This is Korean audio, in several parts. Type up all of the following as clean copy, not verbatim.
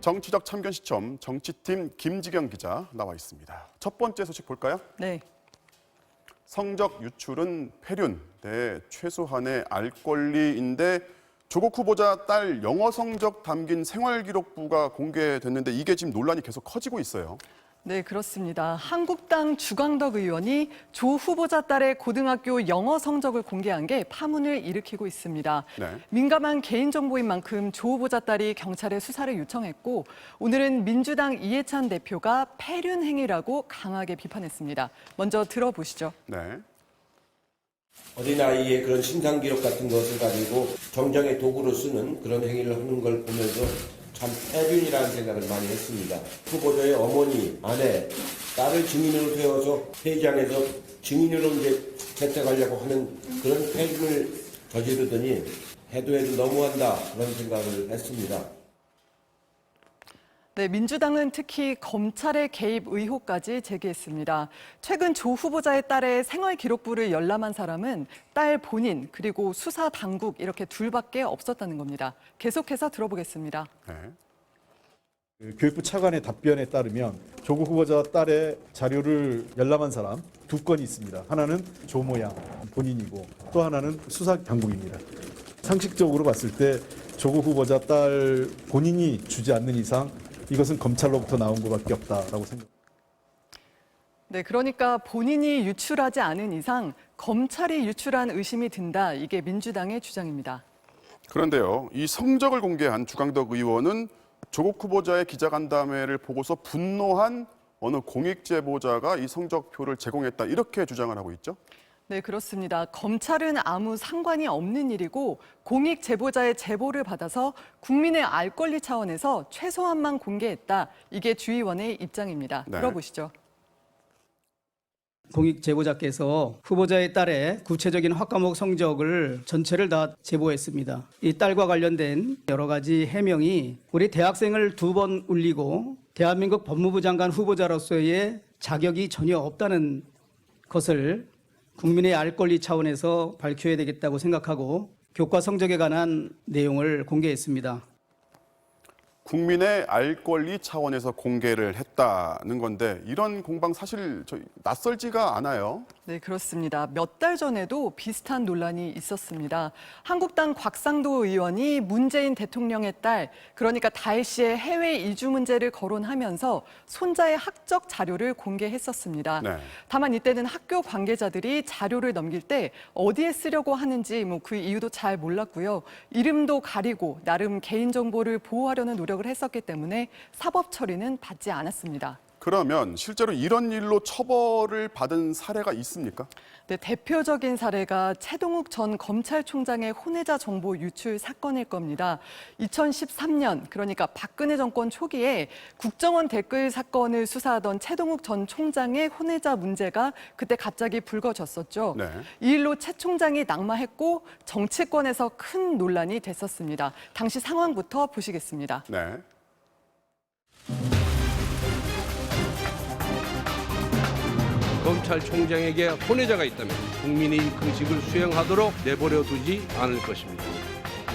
정치적 참견 시점 정치팀 김지경 기자 나와 있습니다. 첫 번째 소식 볼까요? 네. 성적 유출은 폐륜, 최소한의 알 권리인데 조국 후보자 딸 영어 성적 담긴 생활기록부가 공개됐는데 이게 지금 논란이 계속 커지고 있어요. 네, 그렇습니다. 한국당 주광덕 의원이 조 후보자 딸의 고등학교 영어 성적을 공개한 게 파문을 일으키고 있습니다. 네. 민감한 개인정보인 만큼 조 후보자 딸이 경찰에 수사를 요청했고 오늘은 민주당 이해찬 대표가 폐륜 행위라고 강하게 비판했습니다. 먼저 들어보시죠. 네. 어린아이의 그런 신상 기록 같은 것을 가지고 정정의 도구로 쓰는 그런 행위를 하는 걸 보면서 참 폐륜이라는 생각을 많이 했습니다. 후보자의 어머니, 아내, 딸을 증인으로 세워서 회의장에서 증인으로 이제 채택하려고 하는 그런 폐륜을 저지르더니 해도 너무한다 그런 생각을 했습니다. 네, 민주당은 특히 검찰의 개입 의혹까지 제기했습니다. 최근 조 후보자의 딸의 생활기록부를 열람한 사람은 딸 본인 그리고 수사 당국 이렇게 둘밖에 없었다는 겁니다. 계속해서 들어보겠습니다. 네. 교육부 차관의 답변에 따르면 조국 후보자 딸의 자료를 열람한 사람 2건이 있습니다. 하나는 조모 양 본인이고 또 하나는 수사 당국입니다. 상식적으로 봤을 때 조국 후보자 딸 본인이 주지 않는 이상 이것은 검찰로부터 나온 것밖에 없다라고 생각합니다. 네, 그러니까 본인이 유출하지 않은 이상 검찰이 유출한 의심이 든다. 이게 민주당의 주장입니다. 그런데요, 이 성적을 공개한 주광덕 의원은 조국 후보자의 기자간담회를 보고서 분노한 어느 공익 제보자가 이 성적표를 제공했다 이렇게 주장을 하고 있죠. 네, 그렇습니다. 검찰은 아무 상관이 없는 일이고 공익 제보자의 제보를 받아서 국민의 알 권리 차원에서 최소한만 공개했다. 이게 주의원의 입장입니다. 네. 들어보시죠. 공익 제보자께서 후보자의 딸의 구체적인 학과목 성적을 전체를 다 제보했습니다. 이 딸과 관련된 여러 가지 해명이 우리 대학생을 2번 울리고 대한민국 법무부 장관 후보자로서의 자격이 전혀 없다는 것을 국민의 알 권리 차원에서 밝혀야 되겠다고 생각하고 교과 성적에 관한 내용을 공개했습니다. 국민의 알 권리 차원에서 공개를 했다는 건데 이런 공방 사실 낯설지가 않아요. 네, 그렇습니다. 몇 달 전에도 비슷한 논란이 있었습니다. 한국당 곽상도 의원이 문재인 대통령의 딸, 그러니까 다혜 씨의 해외 이주 문제를 거론하면서 손자의 학적 자료를 공개했었습니다. 네. 다만 이때는 학교 관계자들이 자료를 넘길 때 어디에 쓰려고 하는지 그 이유도 잘 몰랐고요. 이름도 가리고 나름 개인정보를 보호하려는 노력을 했었기 때문에 사법 처리는 받지 않았습니다. 그러면 실제로 이런 일로 처벌을 받은 사례가 있습니까? 네, 대표적인 사례가 최동욱 전 검찰총장의 혼외자 정보 유출 사건일 겁니다. 2013년, 그러니까 박근혜 정권 초기에 국정원 댓글 사건을 수사하던 최동욱 전 총장의 혼외자 문제가 그때 갑자기 불거졌었죠. 네. 이 일로 최 총장이 낙마했고 정치권에서 큰 논란이 됐었습니다. 당시 상황부터 보시겠습니다. 네. 검찰총장에게 혼외자가 있다면 국민의 긍식을 수행하도록 내버려 두지 않을 것입니다.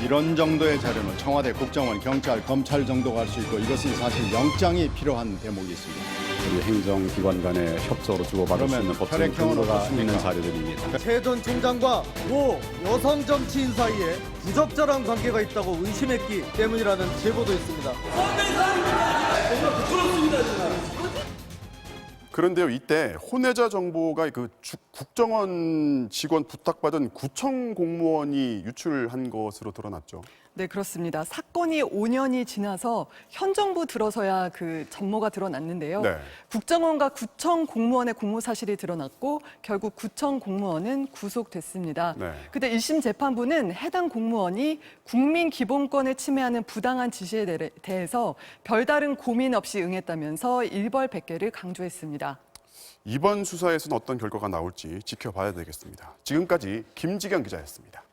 이런 정도의 자료는 청와대, 국정원, 경찰, 검찰 정도가 할 수 있고 이것은 사실 영장이 필요한 대목이 있습니다. 우리 행정기관 간의 협조로 주고받을 수 있는 법적인 근거가 있는 자료들입니다. 최 전 총장과 모 여성 정치인 사이에 부적절한 관계가 있다고 의심했기 때문이라는 제보도 있습니다. 그런데요, 이때 혼외자 정보가 국정원 직원 부탁받은 구청 공무원이 유출한 것으로 드러났죠. 네, 그렇습니다. 사건이 5년이 지나서 현 정부 들어서야 그 전모가 드러났는데요. 네. 국정원과 구청 공무원의 공모 사실이 드러났고 결국 구청 공무원은 구속됐습니다. 네. 그때 1심 재판부는 해당 공무원이 국민 기본권을 침해하는 부당한 지시에 대해서 별다른 고민 없이 응했다면서 일벌백계를 강조했습니다. 이번 수사에서는 어떤 결과가 나올지 지켜봐야 되겠습니다. 지금까지 김지경 기자였습니다.